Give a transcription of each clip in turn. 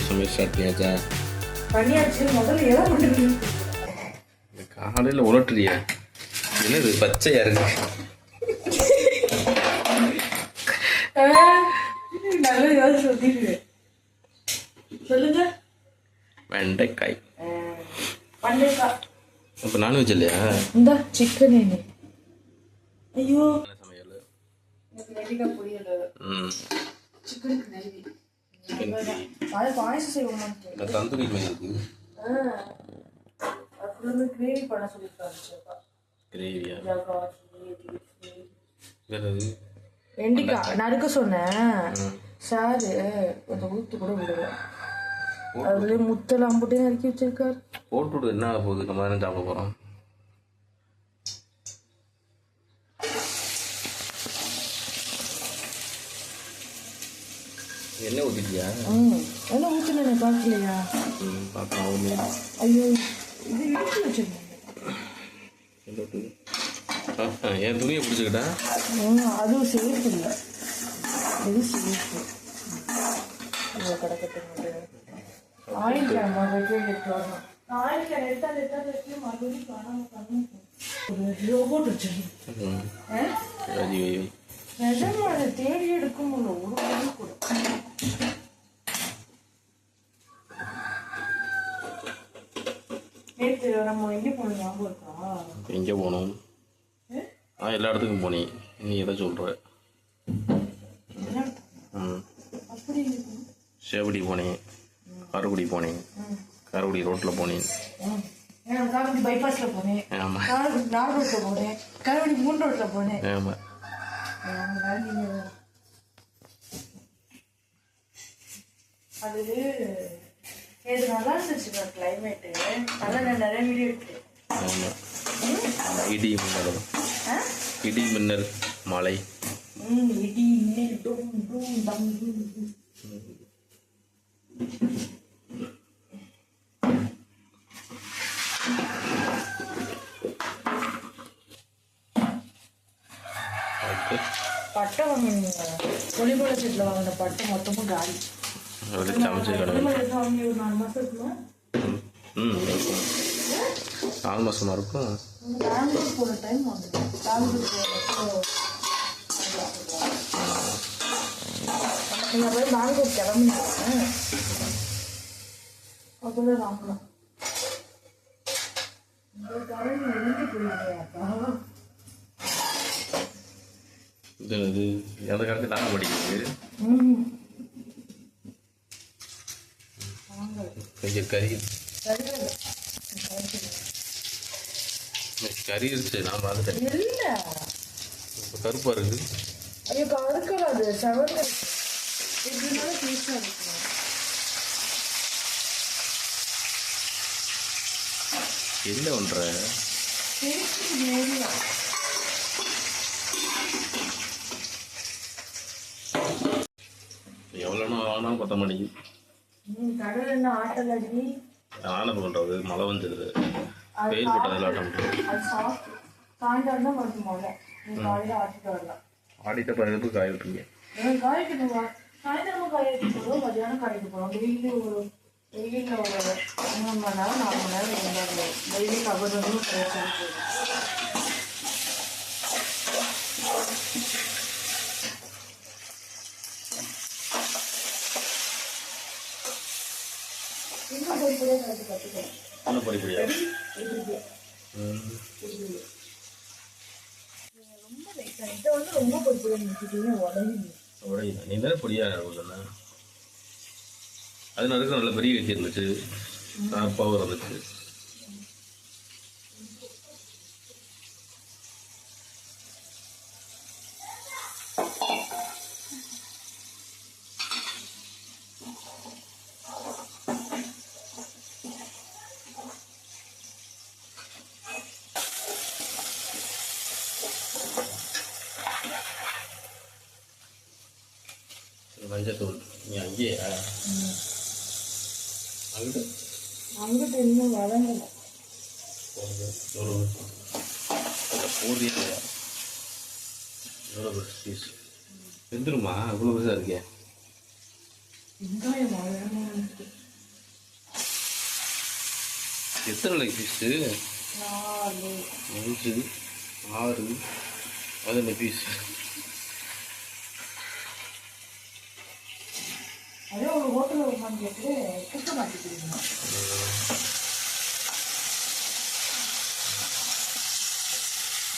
சமையல் ஸ்டார்ட் பண்ணியாச்சா? பண்ணியாச்சு. முதல்ல எதை பண்ணுறது? காலையில் உலட்டுறியா? என்னது பச்சையா இருக்கு? நல்ல யோசிச்சு சொல்லிடுங்க. சொல்லுங்க. வெண்டைக்காய். வெண்டைக்காய். இப்போ நான்வெஜ் இல்லையா? இந்த சிக்கன் என்ன? ஐயோ சமையல். வெண்டைக்காய் பொரியல். சிக்கனுக்கு நெய். பாயசம் செய்வோம். தந்தூரி மாதிரி இருக்கு. அதுக்குள்ள கிரேவி பண்ண சொல்லியிருக்காங்க. கிரேவியா? வெண்டிக்காய் நறுக்க சொன்னேன் சாரு. கொஞ்சம் ஊத்து கூட விடுவேன். அதுல முத்தெல்லாம் போட்டு நறுக்கி வச்சிருக்காரு. போட்டு விடு. என்ன போகுது? நம்ம தானே சாப்பிட போறோம். என்ன ஊத்திட்டியா? என்ன ஊத்துனேன் பார்க்கலையா? பார்க்கலாம். ஐயோ இது எடுத்து வச்சிருந்தேன். என் துணியை பிடிச்சிக்கிட்டா அதுவும் சேஃப் இல்லை. இது சேஃப் கிடக்கட்டு. ஆயில் கேன் எடுத்து வரணும். ஆயில் கேன் எடுத்து மறுபடியும் காணாமல் ஒரு ரோபோட் வச்சிருக்கேன். நிஜமா அதை தேடி எடுக்க முடியல. ஒரு பொருள் கூட நேற்று நம்ம எங்கே போனோம் ஞாபகம் இருக்கா? எங்கே போனோம்? எல்லா இடத்துக்கும் போனேன். நீ எதை சொல்கிற? சேவடி போனேன், காரைக்குடி போனேன், காரைக்குடி ரோட்டில் போனேன், காரைக்குடி பைபாஸில் போனேன், ஆமாம், காரைக்குடி 4 ரோட்டில் போனேன், காரைக்குடி 3 ரோட்டில் போனேன். ஆமாம். அது இது நல்லா இருந்துச்சுங்க. கிளைமேட்டு நல்லா நிறைய வீடியோ எடுத்து. ஆமாம். இடி மின்னல், இடி மின்னல் மழை. இடி மின்னல் டும் டும் டம் டும். பட்டை வாங்கினீங்க. ஒளிபோட செட்டில் வாங்கின பட்டை மொத்தமும் காலி. சமைச்சு வாங்கி ஒரு 4 மாதம் இருக்குமா? 4 மாதமாக இருக்கும். பெங்களூர் போகிற டைம் வாங்கினேன். பெங்களூர் நீங்கள் போய் பெங்களூர் கிளம்பினேன். அப்போதான் வாங்கலாம். இந்த டைம் எழுதி போயிருக்கேன்ப்பா. இது எந்த காலத்தில் நாங்கள் படிக்கிறது. கொஞ்சம் கறி கறி இருந்துச்சு. நான் பார்த்துட்டேன். இல்லை இப்போ கருப்பாக இருக்குது. ஐயோ கருக்காது. செவந்த எப்படினாலும் டேஸ்டாக இருக்கும். என்ன பண்ணுற? எவ்வளோ நாள் ஆனாலும் பத்த மாட்டேங்குது. கடல் என்ன ஆட்டல் அடி ஆனது பண்ணுறது. மழை வந்துடுது. வெயில் போட்டதில் ஆட்டம் பண்ணுறது. அது சாப்பிட்டு சாயங்காலம் தான் மறுத்து மழை. நீ காலையில் ஆட்டிட்டு வரலாம். ஆடிட்ட பிறகு காய விட்டுருங்க. காய்க்கு சாயந்தரமும் காய வைக்க போகிறோம், மதியானம் காய்க்க போகிறோம். வெயிலில் ஒரு 3 மணி நேரம் 4 மணி நேரம் இருந்தாங்க. டெய்லி கபர்டும் கிடையாது. இன்னும் பொறிப்படியாக கலந்து கற்றுக்கிறேன். இன்னும் பொறிப்படியா? ரொம்ப லைட்டாக இதை வந்து ரொம்ப பொறிப்படியாக நிறுத்திட்டீங்க. உடையுது. நீ தானே பொடியாக இருக்குதுண்ணா. அது நடுக்க நல்ல பெரிய கட்சி இருந்துச்சு. பவர் இருந்துச்சு. மஞ்சத்தூள் நீ அங்கேயா? அங்கிட்ட இன்னும் வளங்கலை. போடுறியா? எவ்வளோ பீஸ் வெந்துருமா? இவ்வளோ பெருசாக இருக்கே. வெங்காயம் வேணும்னு எத்தனை லைக் பீஸு? 4 5 6 11 பீஸ். அதே ஒரு ஹோட்டலில் உட்காந்து கேட்டு குட்ட மாட்டிக்கிறீங்க.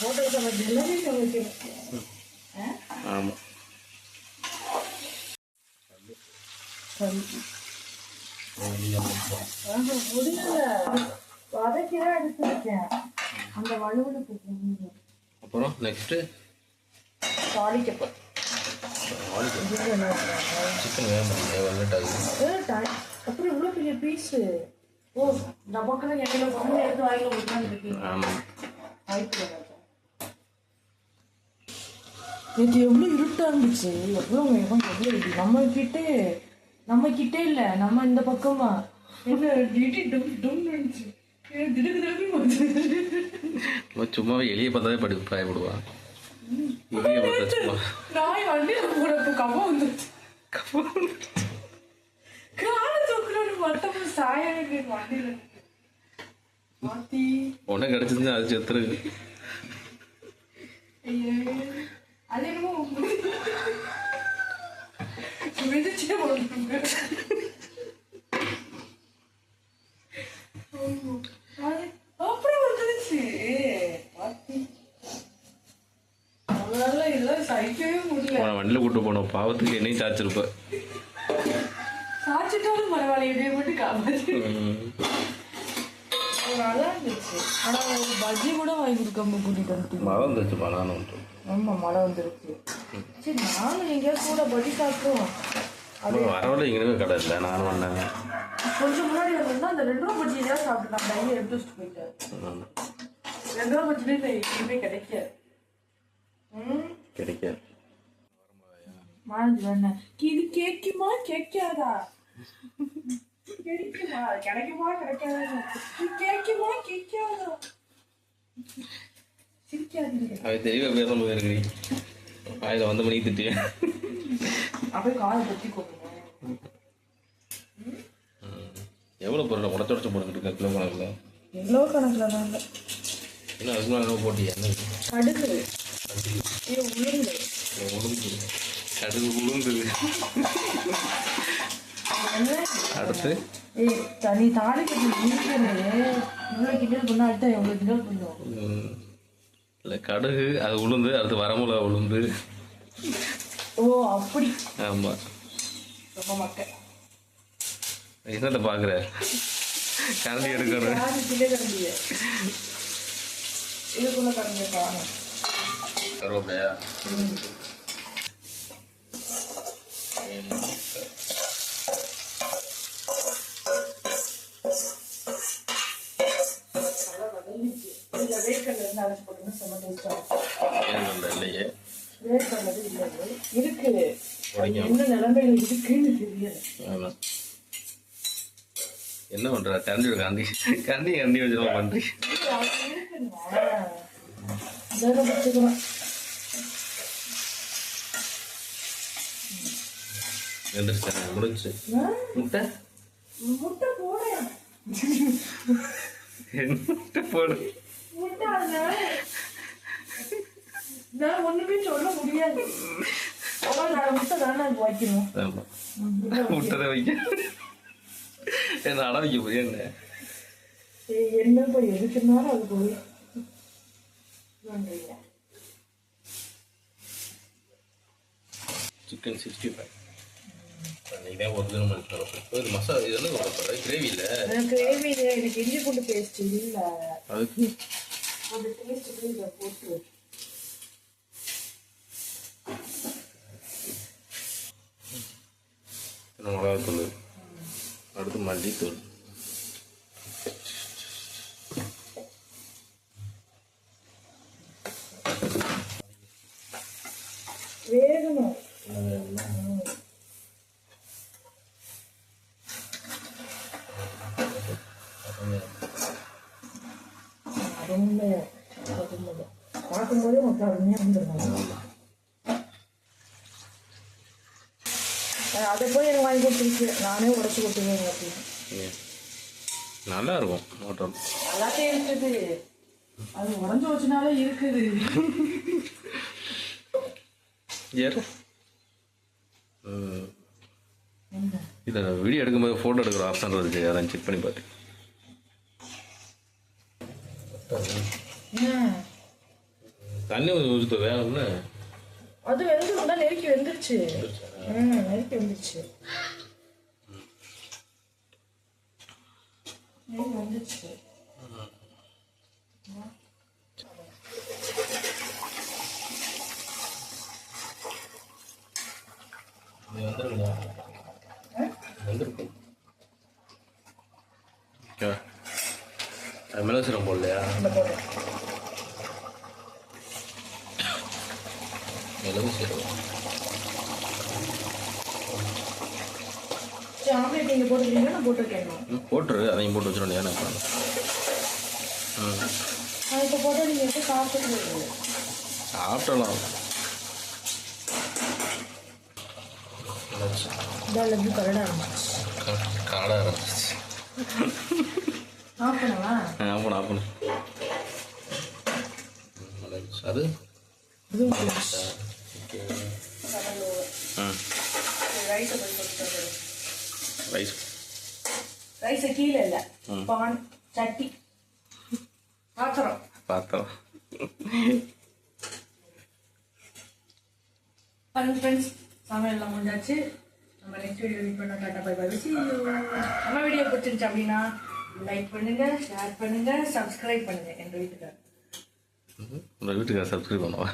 ஹோட்டல் சமைச்சு எல்லாமே சமைக்கிறேன். ஆமாம். முடியல வதக்கிதான் எடுத்துருக்கேன். அந்த வலுவலுக்கு அப்புறம் நெக்ஸ்ட்டு தாளிக்கப்படும். சிக்கன் வேக அப்புறம் இவ்வளோ பெரிய பீஸு. ஓ நமக்குள்ள எண்ணெயில பொண்ணு எடுத்து வாயில கொடுத்தான்னு ஆமாம். வாய்ப்பு நேற்று எவ்வளோ இருட்டா இருந்துச்சு. எவ்வளோ வேகம் எவ்வளோ இருக்கு. நம்ம கிட்டே இல்லை, நம்ம இந்த பக்கமா என்ன இருந்துச்சு. சும்மாவே எளிய பார்த்தாவே பயப்படுவா. எளிய பார்த்தா சும்மா நாய் வண்டியில போறப்ப கவம் வந்துச்சு. கால தூக்குறோன்னு மொத்தமா சாயனுக்கு வண்டியில மாத்தி உனக்கு கிடைச்சிருந்தா அது செத்துருக்கு. அது என்னமோ மிதிச்சுட்டு போடுங்க. அப்படி வந்துருச்சு. அதனால இதெல்லாம் சகிக்கவே முடியல. வண்டியில் கூட்டு போனோம். பாவத்துக்கு என்னையும் சாச்சிருப்ப. சாச்சிட்டாலும் பரவாயில்ல, இதே மட்டும் காப்பாற்றி. நல்லா இருந்துச்சு. ஆனா பஜ்ஜி கூட வாங்கி கொடுக்காம கூட்டிட்டு வந்துட்டு மழை வந்துருச்சுப்பா. நானும் வந்துட்டு. ஆமா மழை வந்துருச்சு. சரி நானும் எங்கேயாவது கூட பஜ்ஜி சாப்பிடுவோம். அது வரவில்லை. எங்கேயுமே கடை இல்லை. நானும் வந்தேன். கொஞ்சம் முன்னாடி வந்தா அந்த 2 ரூபா பஜ்ஜி ஏதாவது சாப்பிட்டு டைம் எடுத்து வச்சுட்டு போயிட்டேன். 2 ரூபா பஜ்ஜிலே எதுவுமே கிடைக்காது. கிடைக்காது. மானது வேணா இது கேட்குமா கேட்காதா? கிடைக்குமா கிடைக்குமா கிடைக்காதா? கேட்குமா கேட்காதா? சிரிக்காதீங்க. அது தெளிவாக பேச முடியாது. வாயில் வந்த மணிக்கு திட்டுவேன். அப்படியே காலை பற்றி கொடுங்க. எவ்வளோ பொருள் உடச்ச போட்டுக்கிட்டு இருக்க கிலோ கணக்கில்? எவ்வளோ கணக்கில் தான் இல்லை. இன்னும் அதுக்கு மேலே போட்டியா? கடுகு உளுந்து கடுகு உளுந்துது. அடுத்து தனி தாளிக்கு இவ்வளோ கிண்டல் பண்ணா அடுத்த எவ்வளோ கிண்டல் பண்ணுவோம். இல்லை கடுகு அது உளுந்து, அடுத்து வரமிளகா உளுந்து. ஓ அப்படி. ஆமாம். ரொம்ப மக்கள் என்னத்தை பார்க்குற? கரண்டி எடுக்கணும். இதுக்குள்ள கரண்டி காணும். கருவேப்பிலையா? இல்லையே இருக்கு. என்ன நிலைமையில இருக்குன்னு தெரியல. என்ன பண்ற? கரண்டி கரண்டி கரண்டி கரண்டி வச்சுருவா பண்றி. முடிஞ்சு முட்டை முட்டை போடு. முட்டை போடு. முட்டை நான் ஒண்ணுமே சொல்ல முடியாது. முட்டை தானே வைக்கணும். ஆமா முட்டை தான் வைக்க. என்ன அட வைக்க போய் என்ன என்ன போய் எதுக்குனாலும் அது போய் சிக்கன் 65 நீதான் ஒரு தினம் இது மசாலா. இதெல்லாம் கிரேவி இல்லை. கிரேவி இல்லை. எனக்கு இஞ்சி பூண்டு பேஸ்ட் இல்லை. அதுக்கு அந்த பேஸ்ட்டுக்கு இதை போட்டு மிளகாத்தூள், அடுத்து மல்லித்தூள், வேகணும். பார்க்கும்போதே மக்கள் அருமையாக வந்துருக்காங்க. அதை போய் எனக்கு வாங்கி கொடுத்துருக்கு, நானே உடச்சி கொடுத்துருவேங்க அப்படின்னு. நல்லா இருக்கும் மோட்டர். நல்லாட்டே இருக்குது, அது உடஞ்சி வச்சுனாலே இருக்குது. இதை வீடியோ எடுக்கும்போது ஃபோட்டோ எடுக்கிற ஆப்ஷன் இருந்துச்சு, அதான் செக் பண்ணி பார்த்தேன். தண்ணி கொஞ்சம் ஊற்று வேணும்னு அது வெந்துருந்தா நெருக்கி வெந்துருச்சு. நெருக்கி வந்துருச்சு, வந்துருச்சு. வந்துருக்கும். அது மிளகு சீரகம் போடலையா? மிளகு சீரகம் ஆம்லேட் நீங்கள் போட்டுருக்கீங்களா? நான் போட்டிருக்கேன். போட்டுரு, அதையும் போட்டு வச்சிடணும். ஏன்னா நான் இப்போ போட்டால் நீங்கள் எப்படி சாப்பிட்டு சாப்பிடலாம். இதில் கரட ஆரம்பிச்சு காட ஆரம்பிச்சு. ஆஃப் பண்ணவா? ஆஃபணும் ஆஃபணும். அது ரைஸ் ரைஸை கீழே இல்லை, பான் சட்டி பாத்திரம் பார்த்தோம். ஃப்ரெண்ட்ஸ், சமையல்லாம் முடிஞ்சாச்சு. நம்ம நெக்ஸ்ட் வீடியோ மீட் பண்ண டாட்டா பை பை. நம்ம வீடியோ பிடிச்சிருந்துச்சு அப்படின்னா லைக் பண்ணுங்க, ஷேர் பண்ணுங்க, சப்ஸ்கிரைப் பண்ணுங்க. எங்கள் வீட்டுக்காரர் உங்கள் வீட்டுக்கார சப்ஸ்கிரைப் பண்ணுவா.